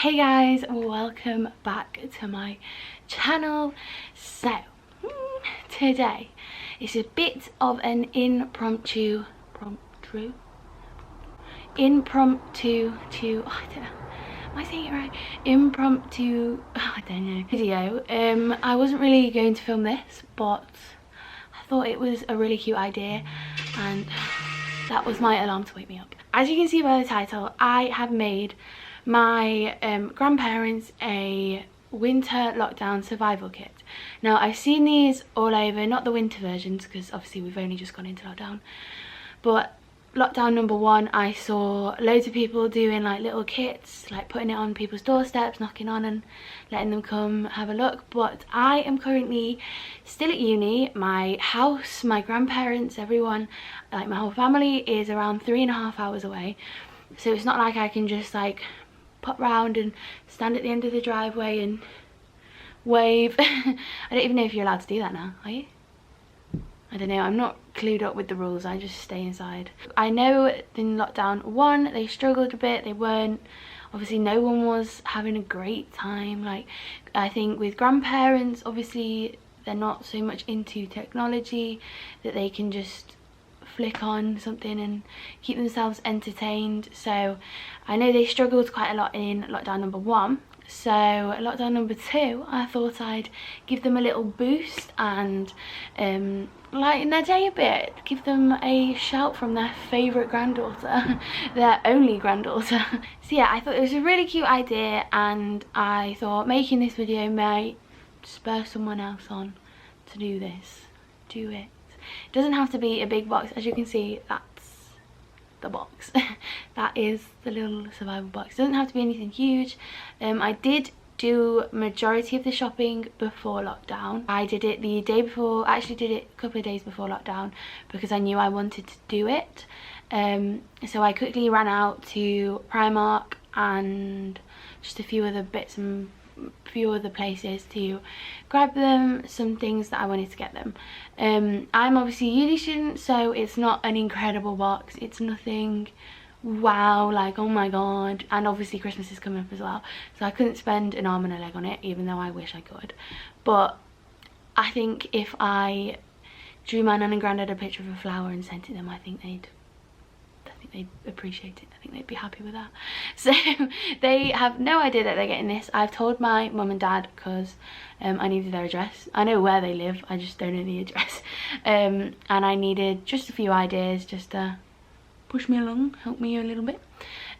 Hey guys, welcome back to my channel. So today is a bit of an impromptu am I saying it right? Impromptu, I don't know, video. I wasn't really going to film this, but I thought it was a really cute idea, and that was my alarm to wake me up. As you can see by the title, I have made my grandparents a winter lockdown survival kit. Now I've seen these all over, not the winter versions because obviously we've only just gone into lockdown, but lockdown number one I saw loads of people doing like little kits, like putting it on people's doorsteps, knocking on and letting them come have a look. But I am currently still at uni. My house, my grandparents, everyone, like my whole family is around 3.5 hours away, so it's not like I can just like pop round and stand at the end of the driveway and wave. I don't even know if you're allowed to do that now, are you? I don't know, I'm not clued up with the rules, I just stay inside. I know in lockdown one they struggled a bit, they weren't, obviously no one was having a great time. Like I think with grandparents, obviously they're not so much into technology that they can just flick on something and keep themselves entertained, so I know they struggled quite a lot in lockdown number one. So lockdown number two, I thought I'd give them a little boost and lighten their day a bit, give them a shout from their favourite granddaughter, their only granddaughter. So yeah, I thought it was a really cute idea, and I thought making this video might spur someone else on to do this. Do it. It doesn't have to be a big box. As you can see, that's the box. That is the little survival box. It doesn't have to be anything huge. I did do majority of the shopping before lockdown. I did it the day before, I actually did it a couple of days before lockdown because I knew I wanted to do it. So I quickly ran out to Primark and just a few other bits and few other places to grab them some things that I wanted to get them. I'm obviously a uni student, so it's not an incredible box, it's nothing wow like oh my god, and obviously Christmas is coming up as well, so I couldn't spend an arm and a leg on it, even though I wish I could. But I think if I drew my nan and granddad a picture of a flower and sent it them, I think they'd appreciate it. I think they'd be happy with that. So they have no idea that they're getting this. I've told my mum and dad because I needed their address. I know where they live, I just don't know the address. And I needed just a few ideas just to push me along, help me a little bit.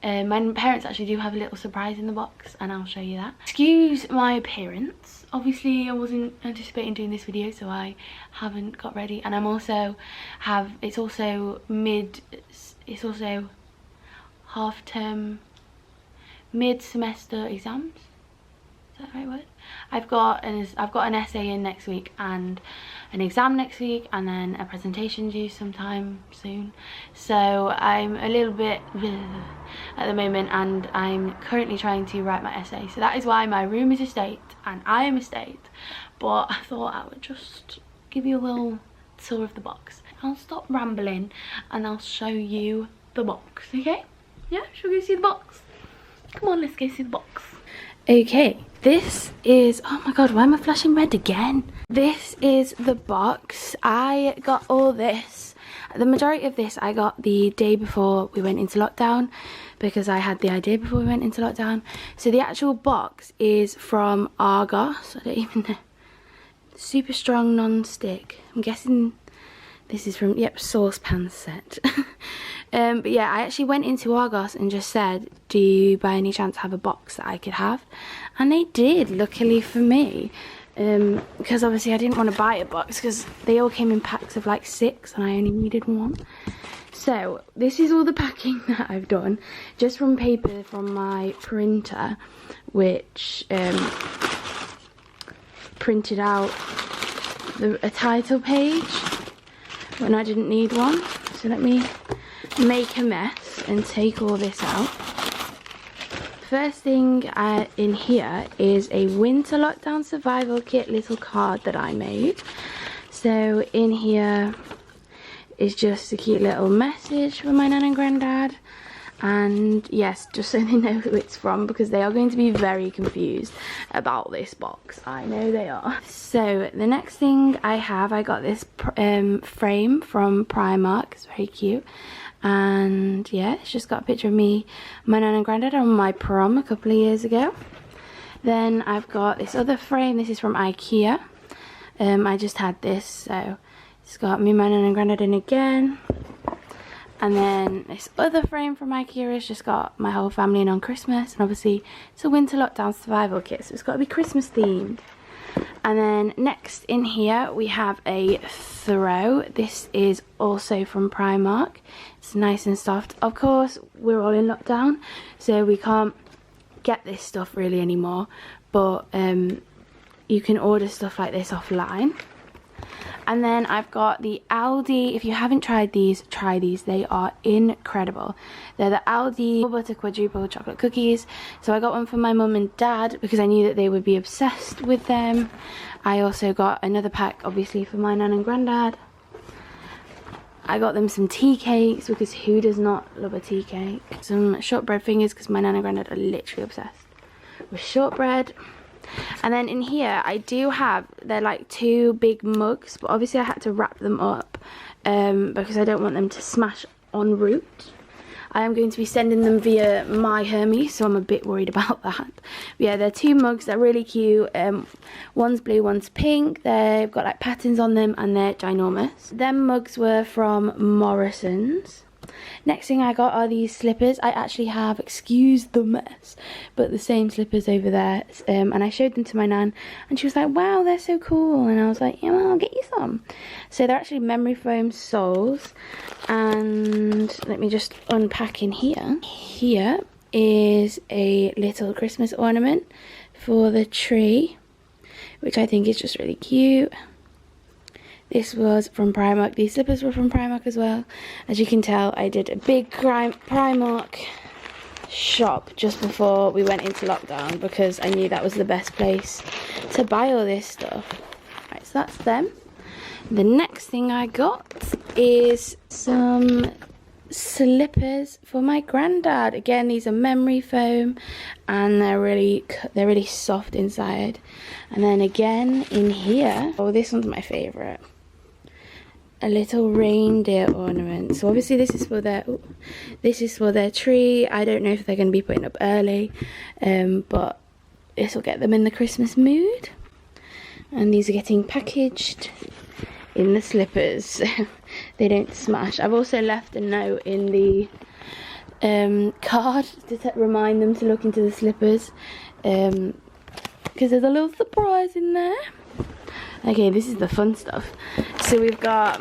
My parents actually do have a little surprise in the box, and I'll show you that. Excuse my appearance. Obviously I wasn't anticipating doing this video, so I haven't got ready, and I'm also it's also half term, mid-semester exams. Is that the right word? I've got an essay in next week and an exam next week, and then a presentation due sometime soon. So I'm a little bit at the moment, and I'm currently trying to write my essay. So that is why my room is a state and I am a state. But I thought I would just give you a little tour of the box. I'll stop rambling and I'll show you the box, okay? Yeah, shall we go see the box? Come on, let's go see the box. Okay, this is, oh my god, why am I flashing red again? This is the box. I got all this, the majority of this I got the day before we went into lockdown, because I had the idea before we went into lockdown. So the actual box is from Argos, I don't even know, super strong non-stick. I'm guessing this is from, yep, saucepan set. But yeah, I actually went into Argos and just said, do you by any chance have a box that I could have? And they did, luckily for me. Because obviously I didn't want to buy a box because they all came in packs of like 6 and I only needed 1. So this is all the packing that I've done, just from paper from my printer, which printed out a title page when I didn't need one. So let me make a mess and take all this out. First thing in here is a winter lockdown survival kit little card that I made. So in here is just a cute little message from my nan and granddad, And yes, just so they know who it's from, because they are going to be very confused about this box. I know they are. So the next thing I got this frame from Primark. It's very cute. And yeah, it's just got a picture of me, my nan and granddad on my prom a couple of years ago. Then I've got this other frame. This is from IKEA. I just had this, so it's got me, my nan and granddad in again. And then this other frame from IKEA has just got my whole family in on Christmas. And obviously it's a winter lockdown survival kit, so it's got to be Christmas themed. And then next in here we have a throw. This is also from Primark. It's nice and soft. Of course, we're all in lockdown, so we can't get this stuff really anymore. But you can order stuff like this offline. And then I've got the Aldi. If you haven't tried these, try these. They are incredible. They're the Aldi butter quadruple chocolate cookies. So I got one for my mum and dad because I knew that they would be obsessed with them. I also got another pack, obviously, for my nan and granddad. I got them some tea cakes, because who does not love a tea cake? Some shortbread fingers, because my nan and granddad are literally obsessed with shortbread. And then in here I do have, they're like 2 big mugs, but obviously I had to wrap them up because I don't want them to smash en route. I am going to be sending them via My Hermes, so I'm a bit worried about that. But yeah, they're 2 mugs. They're really cute. One's blue, one's pink. They've got like patterns on them and they're ginormous. Them mugs were from Morrison's. Next thing I got are these slippers. I actually have, excuse the mess, but the same slippers over there. And I showed them to my nan and she was like, wow, they're so cool. And I was like, yeah, well, I'll get you some. So they're actually memory foam soles. And let me just unpack in here. Here is a little Christmas ornament for the tree, which I think is just really cute. This was from Primark. These slippers were from Primark as well. As you can tell, I did a big Primark shop just before we went into lockdown because I knew that was the best place to buy all this stuff. Right, so that's them. The next thing I got is some slippers for my granddad. Again, these are memory foam and they're really soft inside. And then again in here, oh, this one's my favorite. A little reindeer ornament. So obviously this is for their tree. I don't know if they're going to be putting up early, but this will get them in the Christmas mood. And these are getting packaged in the slippers so they don't smash. I've also left a note in the card to remind them to look into the slippers because there's a little surprise in there. Okay, this is the fun stuff. So we've got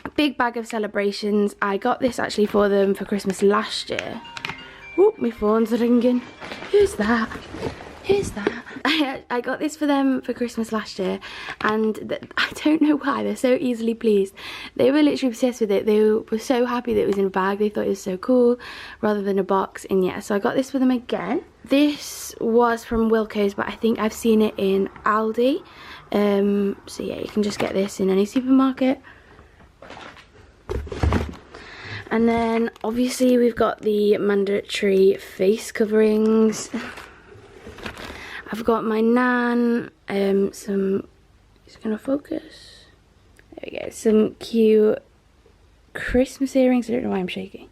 a big bag of celebrations. I got this actually for them for Christmas last year. Oh, my phone's ringing. Who's that? Who's that? I got this for them for Christmas last year, and I don't know why, they're so easily pleased. They were literally obsessed with it. They were so happy that it was in a bag. They thought it was so cool rather than a box. And yeah, so I got this for them again. This was from Wilko's, but I think I've seen it in Aldi. So yeah, you can just get this in any supermarket. And then obviously we've got the mandatory face coverings. I've got my nan, some, is it gonna focus? There we go, some cute Christmas earrings. I don't know why I'm shaking.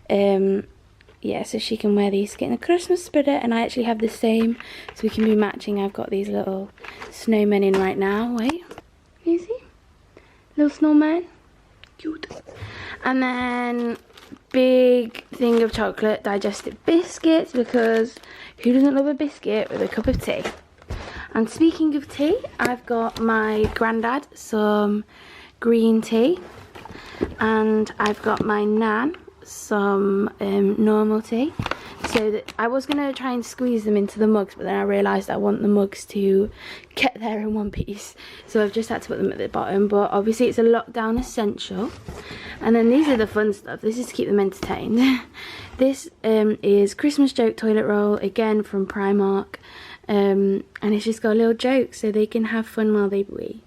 Yeah, so she can wear these to get in the Christmas spirit, and I actually have the same, so we can be matching. I've got these little snowmen in right now. Wait, can you see? Little snowman, cute. And then big thing of chocolate digestive biscuits, because who doesn't love a biscuit with a cup of tea? And speaking of tea, I've got my granddad some green tea, and I've got my nan some normal tea. So that I was gonna try and squeeze them into the mugs, but then I realised I want the mugs to get there in one piece, so I've just had to put them at the bottom. But obviously it's a lockdown essential. And then these are the fun stuff. This is to keep them entertained. This is Christmas joke toilet roll, again from Primark, and it's just got a little joke so they can have fun while they wee,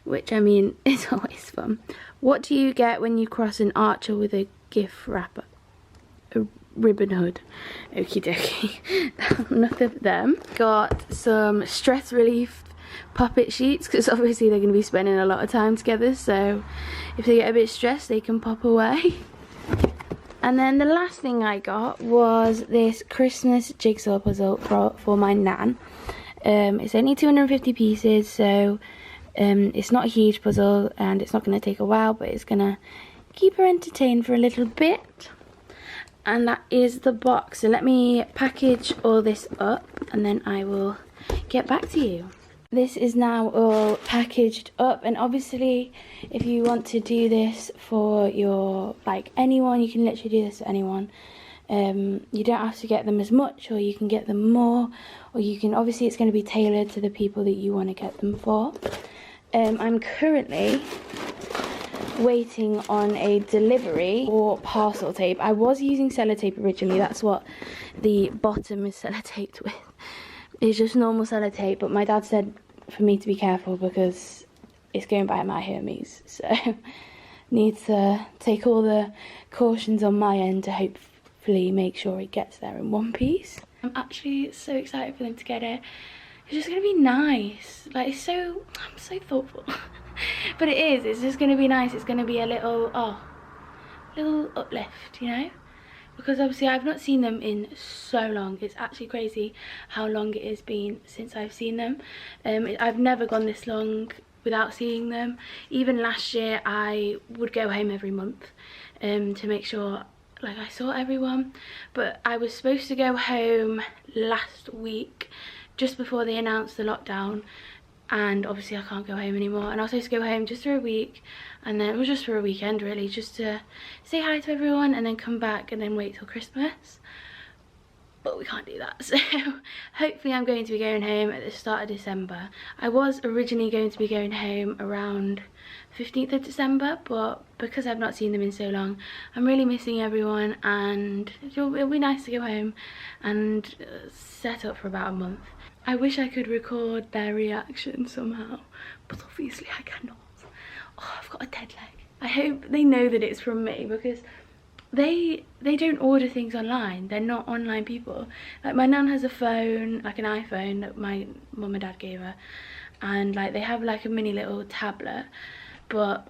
which, I mean, it's always fun. What do you get when you cross an archer with a gift wrapper? ribbon hood. Okie dokie. Enough of them. Got some stress relief puppet sheets, because obviously they're going to be spending a lot of time together, so if they get a bit stressed they can pop away. And then the last thing I got was this Christmas jigsaw puzzle for my nan. It's only 250 pieces, so it's not a huge puzzle and it's not going to take a while, but it's going to keep her entertained for a little bit. And that is the box. So let me package all this up and then I will get back to you. This is now all packaged up, and obviously if you want to do this for your, like, anyone, you can literally do this to anyone. You don't have to get them as much, or you can get them more, or you can, obviously it's going to be tailored to the people that you want to get them for. I'm currently waiting on a delivery or parcel tape. I was using sellotape originally, that's what the bottom is sellotaped with. It's just normal sellotape, but my dad said for me to be careful because it's going by my Hermes, so need to take all the cautions on my end to hopefully make sure it gets there in one piece. I'm actually so excited for them to get it. It's just gonna be nice. Like, I'm so thoughtful. But it is, it's just gonna be nice. It's gonna be a little uplift, you know? Because obviously I've not seen them in so long. It's actually crazy how long it has been since I've seen them. I've never gone this long without seeing them. Even last year I would go home every month to make sure, like, I saw everyone. But I was supposed to go home last week just before they announced the lockdown, and obviously I can't go home anymore, and I was supposed to go home just for a week, and then it was just for a weekend really, just to say hi to everyone and then come back and then wait till Christmas. But we can't do that, so hopefully I'm going to be going home at the start of December. I was originally going to be going home around 15th of December, but because I've not seen them in so long, I'm really missing everyone, and it'll be nice to go home and set up for about a month. I wish I could record their reaction somehow, but obviously I cannot. Oh, I've got a dead leg. I hope they know that it's from me, because they don't order things online. They're not online people. Like, my nan has a phone, like an iPhone that my mum and dad gave her, and like they have like a mini little tablet, but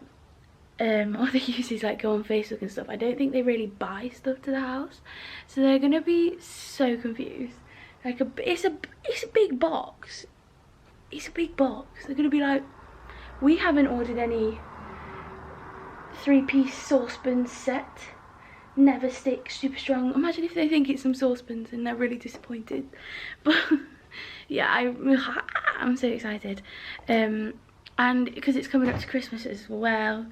all they use is like go on Facebook and stuff. I don't think they really buy stuff to the house, so they're gonna be so confused. Like, it's a big box. It's a big box. They're gonna be like, we haven't ordered any 3-piece saucepan set, never stick, super strong. Imagine if they think it's some saucepans and they're really disappointed. But yeah, I'm so excited. And because it's coming up to Christmas as well,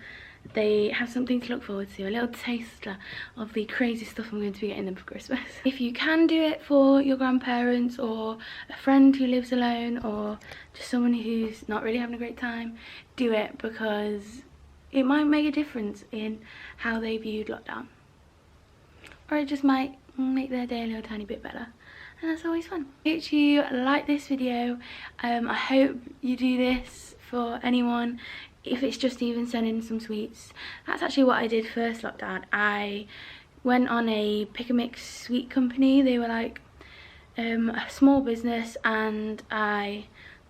they have something to look forward to, a little taster of the crazy stuff I'm going to be getting them for Christmas. If you can do it for your grandparents, or a friend who lives alone, or just someone who's not really having a great time, do it, because it might make a difference in how they viewed lockdown. Or it just might make their day a little tiny bit better. And that's always fun. I hope you like this video. I hope you do this for anyone. If it's just even sending some sweets. That's actually what I did first lockdown. I went on a pick and mix sweet company. They were like a small business, and I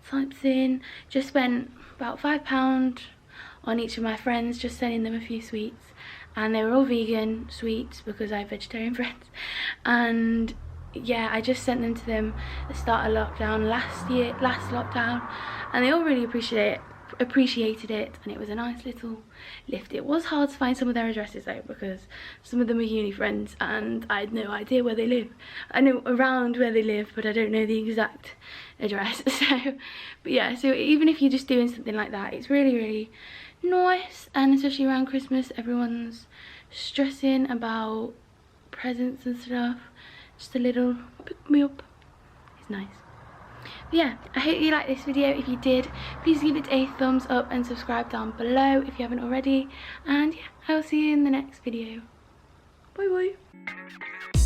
typed in, just spent about £5 on each of my friends, just sending them a few sweets, and they were all vegan sweets because I have vegetarian friends. And yeah, I just sent them to them at the start of lockdown last lockdown, and they all really appreciated it, and it was a nice little lift. It was hard to find some of their addresses though, because some of them are uni friends and I had no idea where they live. I know around where they live, but I don't know the exact address. So, but yeah, so even if you're just doing something like that, it's really, really nice. And especially around Christmas, everyone's stressing about presents and stuff. Just a little pick me up. It's nice. But yeah, I hope you liked this video. If you did, please give it a thumbs up and subscribe down below if you haven't already. And yeah, I'll see you in the next video. Bye bye.